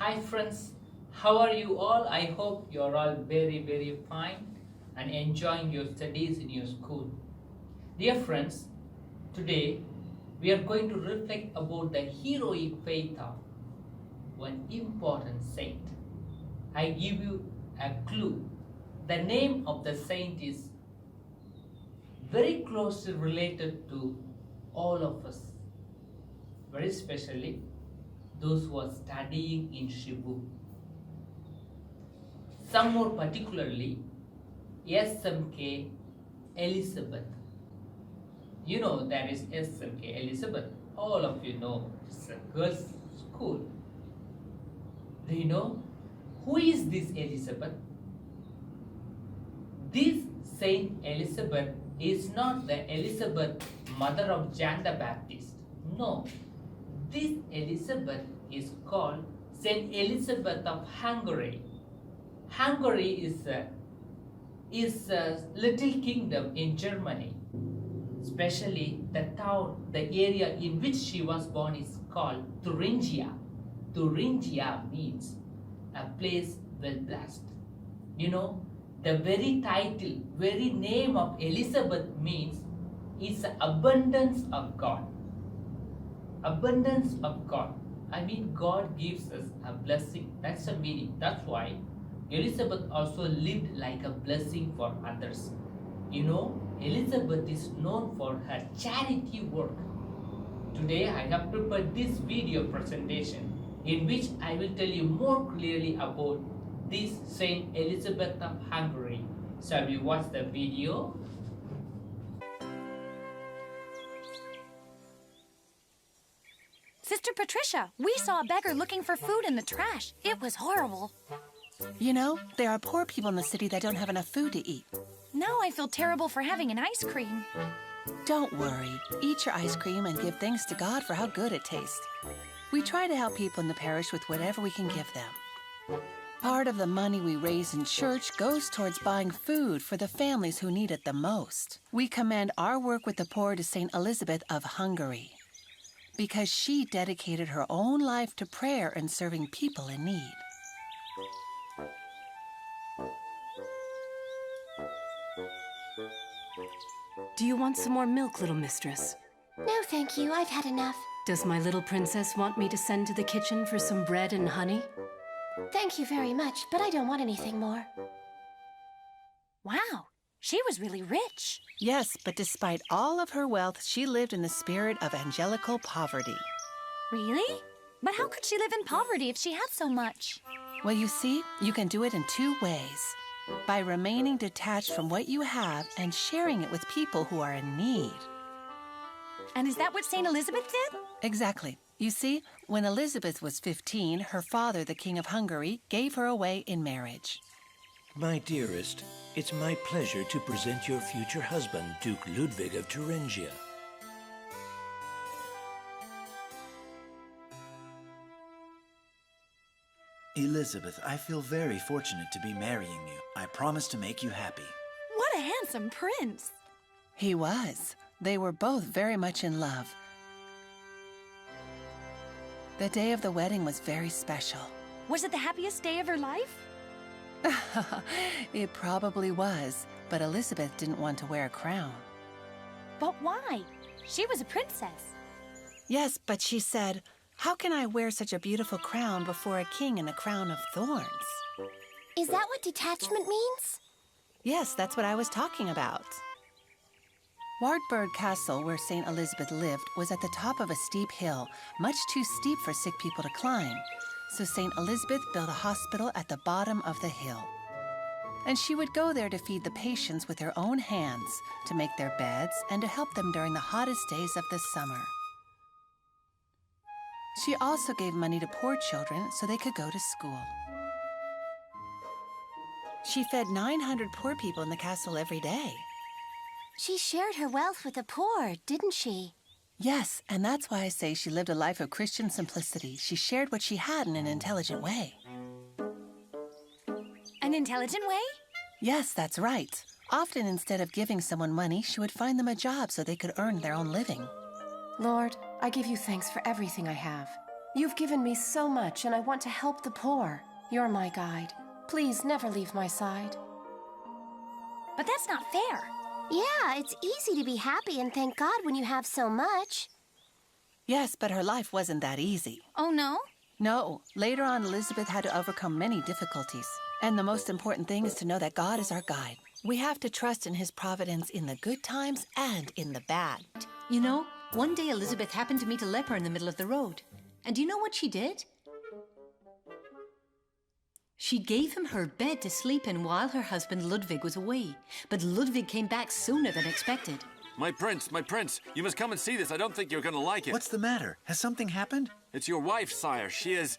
Hi friends, how are you all? I hope you're all very fine and enjoying your studies in your school. Dear friends, today we are going to reflect about the heroic faith of one important saint. I give you a clue. The name of the saint is very closely related to all of us, very especially those who are studying in Shibu. Some more particularly, SMK Elizabeth. You know that is SMK Elizabeth. All of you know it's a girls' school. Do you know who is this Elizabeth? This Saint Elizabeth is not the Elizabeth, mother of John the Baptist. No, this Elizabeth is called Saint Elizabeth of Hungary. Hungary is a little kingdom in Germany. Especially the town, the area in which she was born is called Thuringia. Thuringia means a place well blessed. You know, the very title, very name of Elizabeth means it's abundance of God. Abundance of God. I mean, God gives us a blessing. That's the meaning. That's why Elizabeth also lived like a blessing for others. You know, Elizabeth is known for her charity work. Today I have prepared this video presentation in which I will tell you more clearly about this Saint Elizabeth of Hungary. Shall we watch the video? Sister Patricia, we saw a beggar looking for food in the trash. It was horrible. You know, there are poor people in the city that don't have enough food to eat. Now I feel terrible for having an ice cream. Don't worry. Eat your ice cream and give thanks to God for how good it tastes. We try to help people in the parish with whatever we can give them. Part of the money we raise in church goes towards buying food for the families who need it the most. We commend our work with the poor to St. Elizabeth of Hungary because she dedicated her own life to prayer and serving people in need. Do you want some more milk, little mistress? No, thank you. I've had enough. Does my little princess want me to send to the kitchen for some bread and honey? Thank you very much, but I don't want anything more. Wow, she was really rich. Yes, but despite all of her wealth, she lived in the spirit of angelical poverty. Really? But how could she live in poverty if she had so much? Well, you see, you can do it in two ways. By remaining detached from what you have and sharing it with people who are in need. And is that what St. Elizabeth did? Exactly. You see, when Elizabeth was 15, her father, the King of Hungary, gave her away in marriage. My dearest, it's my pleasure to present your future husband, Duke Ludwig of Thuringia. Elizabeth, I feel very fortunate to be marrying you. I promise to make you happy. What a handsome prince. He was. They were both very much in love. The day of the wedding was very special. Was it the happiest day of her life? It probably was, but Elizabeth didn't want to wear a crown. But why? She was a princess. Yes, but she said, "How can I wear such a beautiful crown before a king in a crown of thorns?" Is that what detachment means? Yes, that's what I was talking about. Wartburg Castle, where St. Elizabeth lived, was at the top of a steep hill, much too steep for sick people to climb. So St. Elizabeth built a hospital at the bottom of the hill. And she would go there to feed the patients with her own hands, to make their beds, and to help them during the hottest days of the summer. She also gave money to poor children so they could go to school. She fed 900 poor people in the castle every day. She shared her wealth with the poor, didn't she? Yes, and that's why I say she lived a life of Christian simplicity. She shared what she had in an intelligent way. An intelligent way? Yes, that's right. Often, instead of giving someone money, she would find them a job so they could earn their own living. Lord, I give you thanks for everything I have. You've given me so much, and I want to help the poor. You're my guide. Please never leave my side. But that's not fair. Yeah, it's easy to be happy and thank God when you have so much. Yes, but her life wasn't that easy. Oh, no? No, later on, Elizabeth had to overcome many difficulties. And the most important thing is to know that God is our guide. We have to trust in His providence in the good times and in the bad. You know, one day Elizabeth happened to meet a leper in the middle of the road. And do you know what she did? She gave him her bed to sleep in while her husband Ludwig was away. But Ludwig came back sooner than expected. My prince, you must come and see this. I don't think you're gonna like it. What's the matter? Has something happened? It's your wife, sire. She has,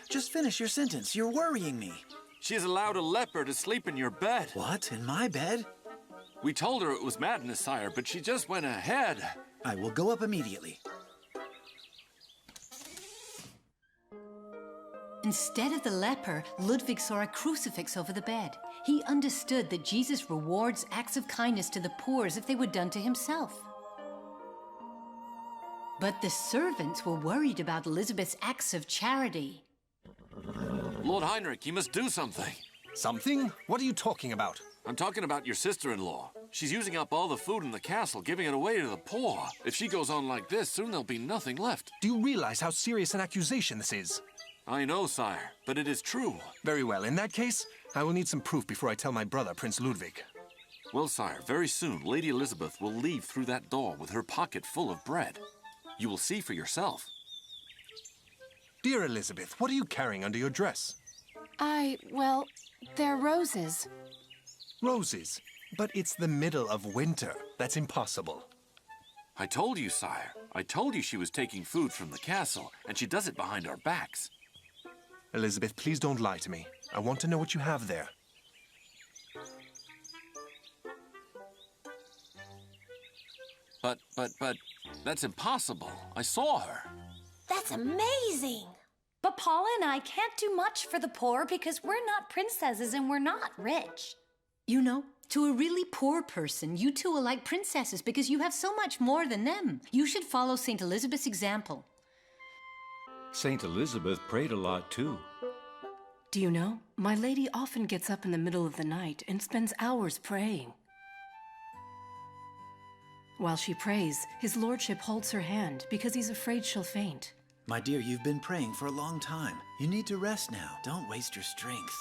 Just finish your sentence. You're worrying me. She has allowed a leper to sleep in your bed. What? In my bed? We told her it was madness, sire, but she just went ahead. I will go up immediately. Instead of the leper, Ludwig saw a crucifix over the bed. He understood that Jesus rewards acts of kindness to the poor as if they were done to himself. But the servants were worried about Elizabeth's acts of charity. Lord Heinrich, you must do something. Something? What are you talking about? I'm talking about your sister-in-law. She's using up all the food in the castle, giving it away to the poor. If she goes on like this, soon there'll be nothing left. Do you realize how serious an accusation this is? I know, sire, but it is true. Very well. In that case, I will need some proof before I tell my brother, Prince Ludwig. Well, sire, very soon, Lady Elizabeth will leave through that door with her pocket full of bread. You will see for yourself. Dear Elizabeth, what are you carrying under your dress? Well, they're roses. Roses? But it's the middle of winter. That's impossible. I told you, sire. I told you she was taking food from the castle, and she does it behind our backs. Elizabeth, please don't lie to me. I want to know what you have there. But, that's impossible. I saw her. That's amazing. But Paula and I can't do much for the poor because we're not princesses and we're not rich. You know, to a really poor person, you two are like princesses because you have so much more than them. You should follow St. Elizabeth's example. Saint Elizabeth prayed a lot too. Do you know, my lady often gets up in the middle of the night and spends hours praying. While she prays, his lordship holds her hand because he's afraid she'll faint. My dear, you've been praying for a long time. You need to rest now. Don't waste your strength.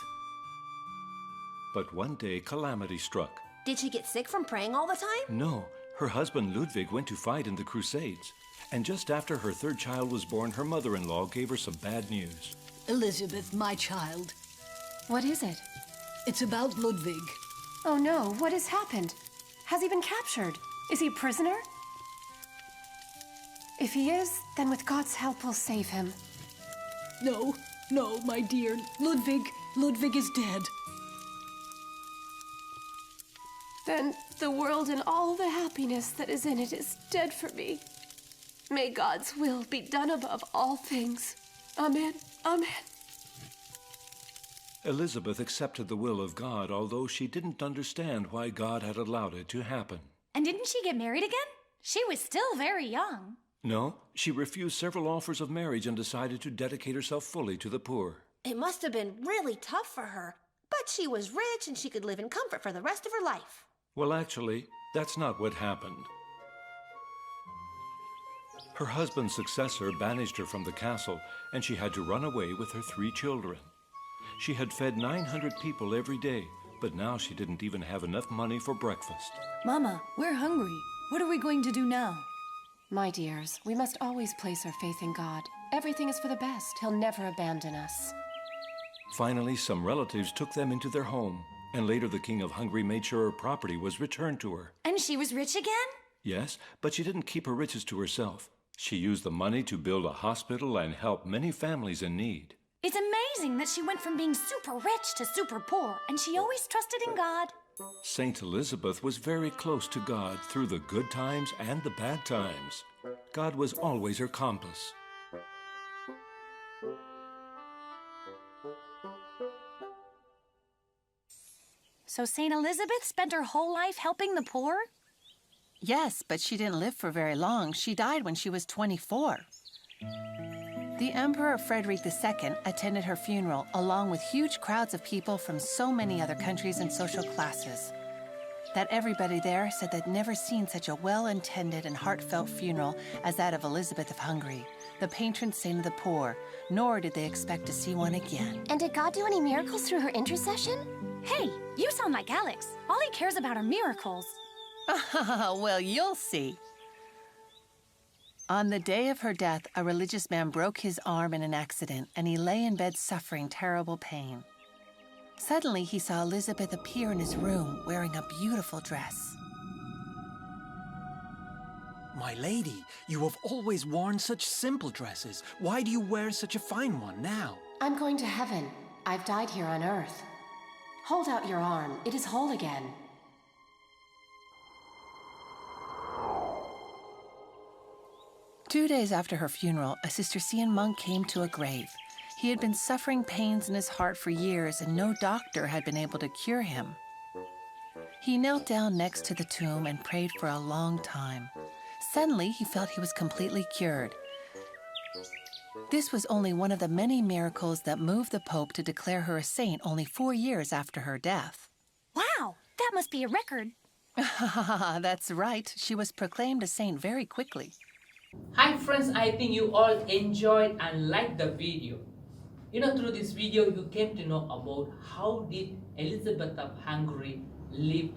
But one day, calamity struck. Did she get sick from praying all the time? No, her husband Ludwig went to fight in the Crusades. And just after her third child was born, her mother-in-law gave her some bad news. Elizabeth, my child. What is it? It's about Ludwig. Oh no, what has happened? Has he been captured? Is he a prisoner? If he is, then with God's help we'll save him. No, my dear. Ludwig is dead. Then the world and all the happiness that is in it is dead for me. May God's will be done above all things. Amen. Amen. Elizabeth accepted the will of God, although she didn't understand why God had allowed it to happen. And didn't she get married again? She was still very young. No, she refused several offers of marriage and decided to dedicate herself fully to the poor. It must have been really tough for her. But she was rich and she could live in comfort for the rest of her life. Well, actually, that's not what happened. Her husband's successor banished her from the castle, and she had to run away with her 3 children. She had fed 900 people every day, but now she didn't even have enough money for breakfast. Mama, we're hungry. What are we going to do now? My dears, we must always place our faith in God. Everything is for the best. He'll never abandon us. Finally, some relatives took them into their home, and later the King of Hungary made sure her property was returned to her. And she was rich again? Yes, but she didn't keep her riches to herself. She used the money to build a hospital and help many families in need. It's amazing that she went from being super rich to super poor, and she always trusted in God. Saint Elizabeth was very close to God through the good times and the bad times. God was always her compass. So St. Elizabeth spent her whole life helping the poor? Yes, but she didn't live for very long. She died when she was 24. The Emperor Frederick II attended her funeral along with huge crowds of people from so many other countries and social classes that everybody there said they'd never seen such a well-intended and heartfelt funeral as that of Elizabeth of Hungary, the patron saint of the poor, nor did they expect to see one again. And did God do any miracles through her intercession? Hey, you sound like Alex. All he cares about are miracles. Well, you'll see. On the day of her death, a religious man broke his arm in an accident, and he lay in bed suffering terrible pain. Suddenly, he saw Elizabeth appear in his room wearing a beautiful dress. My lady, you have always worn such simple dresses. Why do you wear such a fine one now? I'm going to heaven. I've died here on earth. Hold out your arm. It is whole again. 2 days after her funeral, a Cistercian monk came to a grave. He had been suffering pains in his heart for years, and no doctor had been able to cure him. He knelt down next to the tomb and prayed for a long time. Suddenly, he felt he was completely cured. This was only one of the many miracles that moved the Pope to declare her a saint only 4 years after her death. Wow, that must be a record. That's right. She was proclaimed a saint very quickly. Hi friends, I think you all enjoyed and liked the video. Through this video you came to know about how did Elizabeth of Hungary live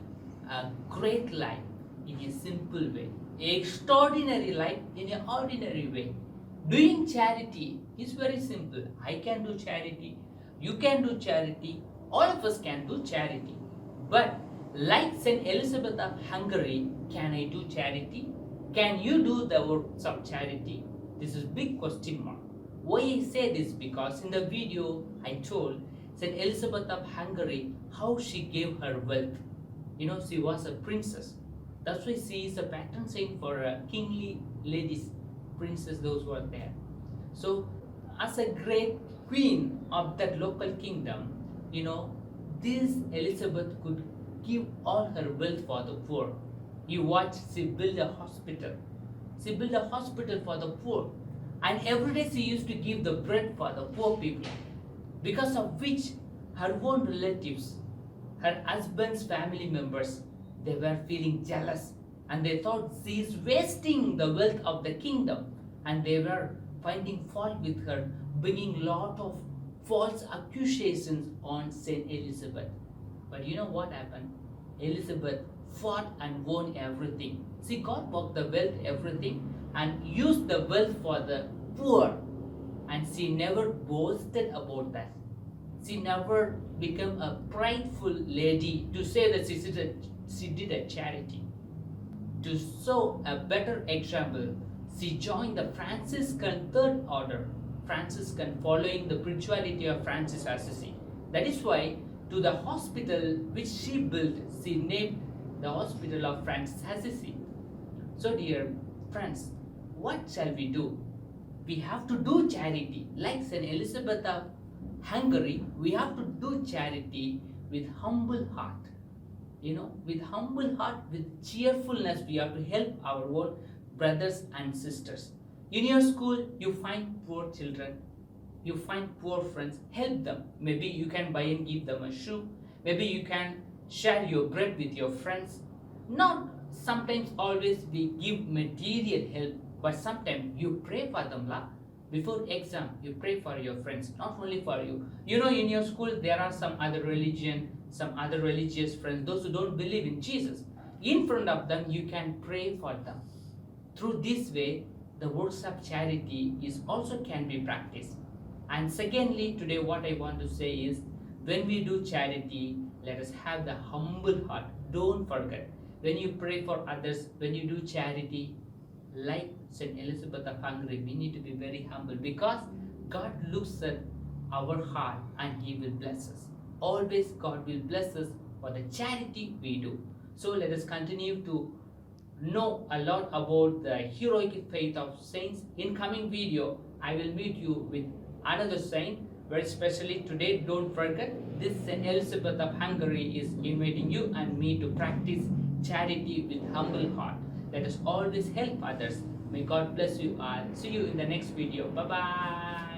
a great life in a simple way, extraordinary life in an ordinary way. Doing charity is very simple. I can do charity, you can do charity, all of us can do charity. But like St. Elizabeth of Hungary, can I do charity? Can you do the works of charity? This is big question mark. Why I say this? Because in the video I told St. Elizabeth of Hungary how she gave her wealth. She was a princess. That's why she is a patron saint for kingly ladies, princess, those who are there. So as a great queen of that local kingdom, this Elizabeth could give all her wealth for the poor. You watch, she built a hospital. She built a hospital for the poor. And every day she used to give the bread for the poor people. Because of which her own relatives, her husband's family members, they were feeling jealous. And they thought she is wasting the wealth of the kingdom. And they were finding fault with her, bringing a lot of false accusations on Saint Elizabeth. But you know what happened? Elizabeth fought and won everything. She got back the wealth, everything, and used the wealth for the poor. And she never boasted about that. She never became a prideful lady to say that she did a charity. To show a better example, she joined the Franciscan Third Order, Franciscan, following the spirituality of Francis Assisi. That is why to the hospital which she built, she named the Hospital of Francis Assisi. So dear friends, what shall we do? We have to do charity. Like St. Elizabeth of Hungary, we have to do charity with humble heart. With humble heart, with cheerfulness, we have to help our own brothers and sisters. In your school, you find poor children, you find poor friends, help them. Maybe you can buy and give them a shoe. Maybe you can share your bread with your friends. Not sometimes always we give material help, but sometimes you pray for them. Before exam, you pray for your friends, not only for you. In your school, there are some other religion, some other religious friends, those who don't believe in Jesus. In front of them, you can pray for them. Through this way, the works of charity is also can be practiced. And secondly, today what I want to say is, when we do charity, let us have the humble heart. Don't forget, when you pray for others, when you do charity, like St. Elizabeth of Hungary, we need to be very humble, because God looks at our heart and He will bless us. Always God will bless us for the charity we do. So let us continue to know a lot about the heroic faith of saints. In coming video, I will meet you with another saint. Very specially today, don't forget, this St. Elizabeth of Hungary is inviting you and me to practice charity with humble heart. Let us always help others May God bless you all. See you in the next video. Bye bye.